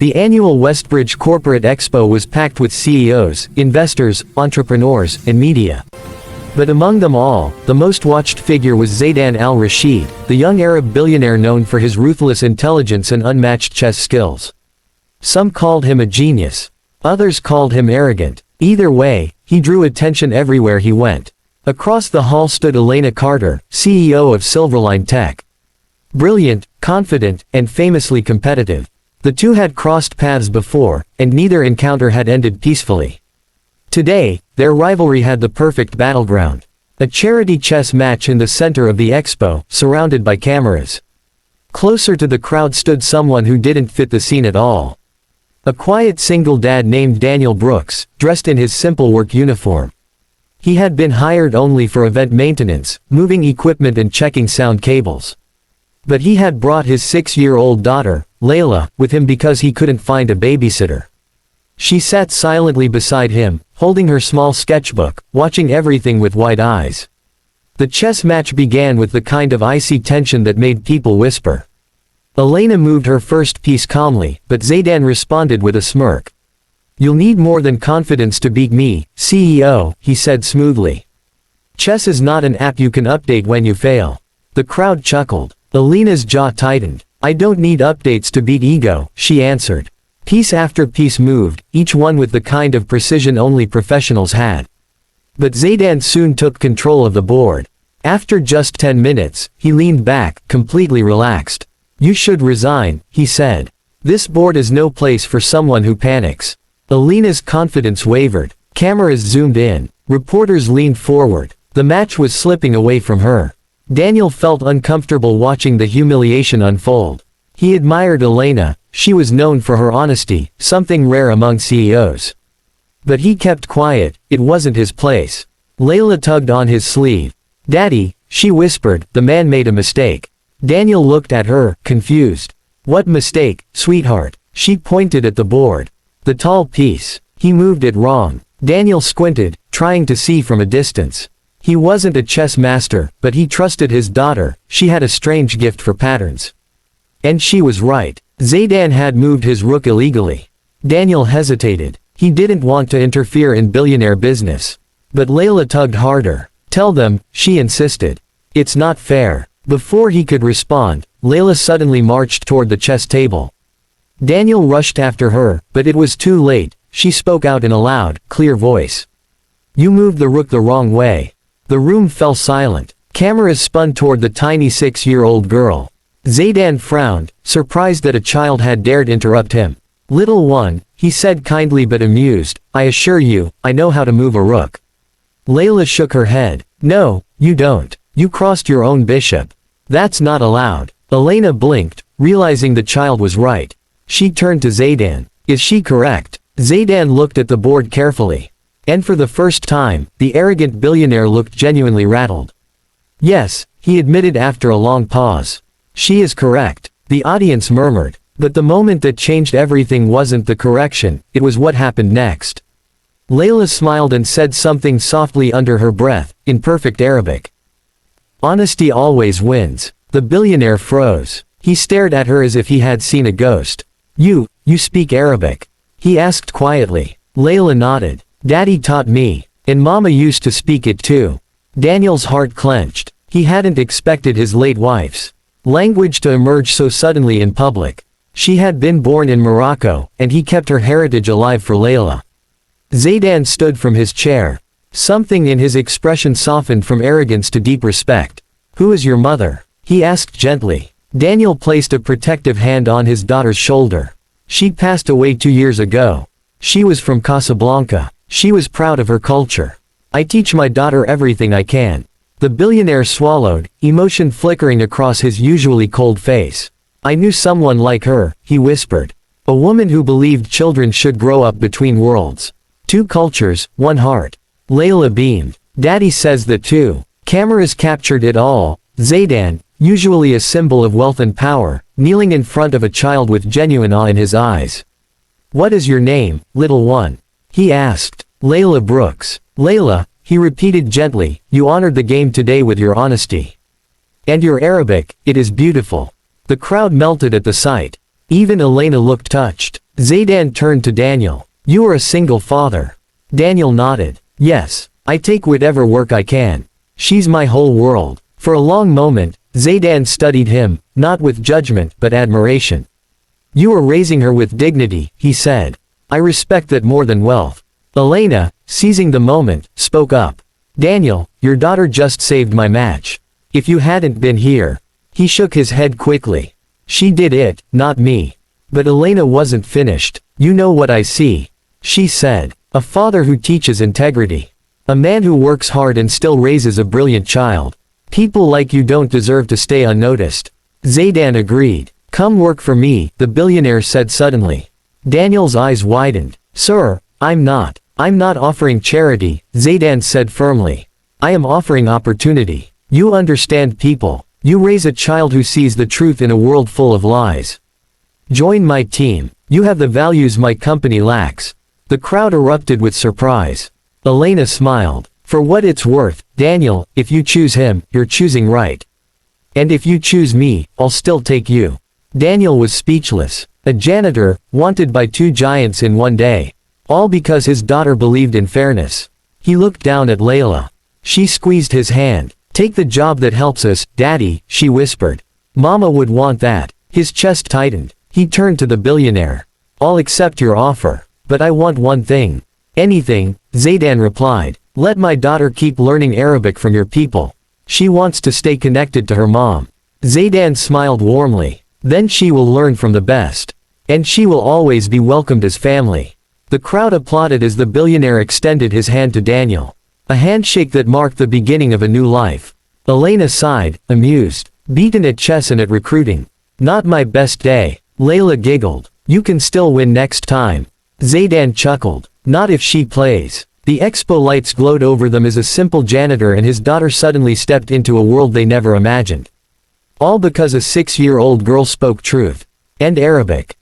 The annual Westbridge Corporate Expo was packed with CEOs, investors, entrepreneurs, and media. But among them all, the most watched figure was Zaydan al-Rashid, the young Arab billionaire known for his ruthless intelligence and unmatched chess skills. Some called him a genius. Others called him arrogant. Either way, he drew attention everywhere he went. Across the hall stood Elena Carter, CEO of Silverline Tech. Brilliant, confident, and famously competitive. The two had crossed paths before, and neither encounter had ended peacefully. Today, their rivalry had the perfect battleground. A charity chess match in the center of the expo, surrounded by cameras. Closer to the crowd stood someone who didn't fit the scene at all. A quiet single dad named Daniel Brooks, dressed in his simple work uniform. He had been hired only for event maintenance, moving equipment and checking sound cables. But he had brought his 6-year-old daughter, Layla, with him because he couldn't find a babysitter. She sat silently beside him, holding her small sketchbook, watching everything with wide eyes. The chess match began with the kind of icy tension that made people whisper. Elena moved her first piece calmly, but Zaydan responded with a smirk. "You'll need more than confidence to beat me, CEO," he said smoothly. "Chess is not an app you can update when you fail." The crowd chuckled. Elena's jaw tightened. "I don't need updates to beat ego," she answered. Piece after piece moved, each one with the kind of precision only professionals had. But Zaydan soon took control of the board. After just 10 minutes, he leaned back, completely relaxed. "You should resign," he said. "This board is no place for someone who panics." Elena's confidence wavered. Cameras zoomed in. Reporters leaned forward. The match was slipping away from her. Daniel felt uncomfortable watching the humiliation unfold. He admired Elena. She was known for her honesty, something rare among CEOs. But he kept quiet, it wasn't his place. Layla tugged on his sleeve. "Daddy," she whispered, "the man made a mistake." Daniel looked at her, confused. "What mistake, sweetheart?" She pointed at the board. "The tall piece. He moved it wrong." Daniel squinted, trying to see from a distance. He wasn't a chess master, but he trusted his daughter. She had a strange gift for patterns. And she was right. Zaydan had moved his rook illegally. Daniel hesitated. He didn't want to interfere in billionaire business. But Layla tugged harder. "Tell them," she insisted. "It's not fair." Before he could respond, Layla suddenly marched toward the chess table. Daniel rushed after her, but it was too late. She spoke out in a loud, clear voice. "You moved the rook the wrong way." The room fell silent. Cameras spun toward the tiny 6-year-old girl. Zaydan frowned, surprised that a child had dared interrupt him. "Little one," he said kindly but amused, "I assure you, I know how to move a rook." Layla shook her head. "No, you don't. You crossed your own bishop. That's not allowed." Elena blinked, realizing the child was right. She turned to Zaydan. "Is she correct?" Zaydan looked at the board carefully. And for the first time, the arrogant billionaire looked genuinely rattled. "Yes," he admitted after a long pause. "She is correct." The audience murmured. But the moment that changed everything wasn't the correction, it was what happened next. Layla smiled and said something softly under her breath, in perfect Arabic. "Honesty always wins." The billionaire froze. He stared at her as if he had seen a ghost. You speak Arabic?" he asked quietly. Layla nodded. "Daddy taught me. And Mama used to speak it too." Daniel's heart clenched. He hadn't expected his late wife's language to emerge so suddenly in public. She had been born in Morocco, and he kept her heritage alive for Layla. Zaydan stood from his chair. Something in his expression softened from arrogance to deep respect. "Who is your mother?" he asked gently. Daniel placed a protective hand on his daughter's shoulder. "She passed away 2 years ago. She was from Casablanca. She was proud of her culture. I teach my daughter everything I can." The billionaire swallowed, emotion flickering across his usually cold face. "I knew someone like her," he whispered. "A woman who believed children should grow up between worlds. 2 cultures, 1 heart." Layla beamed. "Daddy says that too." Cameras captured it all. Zaydan, usually a symbol of wealth and power, kneeling in front of a child with genuine awe in his eyes. "What is your name, little one?" he asked. "Layla Brooks." "Layla," he repeated gently, "you honored the game today with your honesty. And your Arabic, it is beautiful." The crowd melted at the sight. Even Elena looked touched. Zaydan turned to Daniel. You are a single father. Daniel nodded. Yes, I take whatever work I can. She's my whole world. For a long moment, Zaydan studied him, not with judgment but admiration. You are raising her with dignity, he said. I respect that more than wealth. Elena, seizing the moment, spoke up. Daniel, your daughter just saved my match. If you hadn't been here. He shook his head quickly. She did it, not me. But Elena wasn't finished. You know what I see. She said. A father who teaches integrity. A man who works hard and still raises a brilliant child. People like you don't deserve to stay unnoticed. Zaydan agreed. Come work for me, the billionaire said suddenly. Daniel's eyes widened. Sir, I'm not offering charity, Zaydan said firmly. I am offering opportunity. You understand people. You raise a child who sees the truth in a world full of lies. Join my team. You have the values my company lacks. The crowd erupted with surprise. Elena smiled. For what it's worth, Daniel, if you choose him, you're choosing right. And if you choose me, I'll still take you. Daniel was speechless. A janitor, wanted by two giants in one day. All because his daughter believed in fairness. He looked down at Layla. She squeezed his hand. Take the job that helps us, Daddy, she whispered. Mama would want that. His chest tightened. He turned to the billionaire. I'll accept your offer. But I want one thing. Anything, Zaydan replied. Let my daughter keep learning Arabic from your people. She wants to stay connected to her mom. Zaydan smiled warmly. Then she will learn from the best. And she will always be welcomed as family. The crowd applauded as the billionaire extended his hand to Daniel. A handshake that marked the beginning of a new life. Elena sighed, amused. Beaten at chess and at recruiting. Not my best day. Layla giggled. You can still win next time. Zaydan chuckled. Not if she plays. The expo lights glowed over them as a simple janitor and his daughter suddenly stepped into a world they never imagined. All because a 6-year-old girl spoke truth. And Arabic.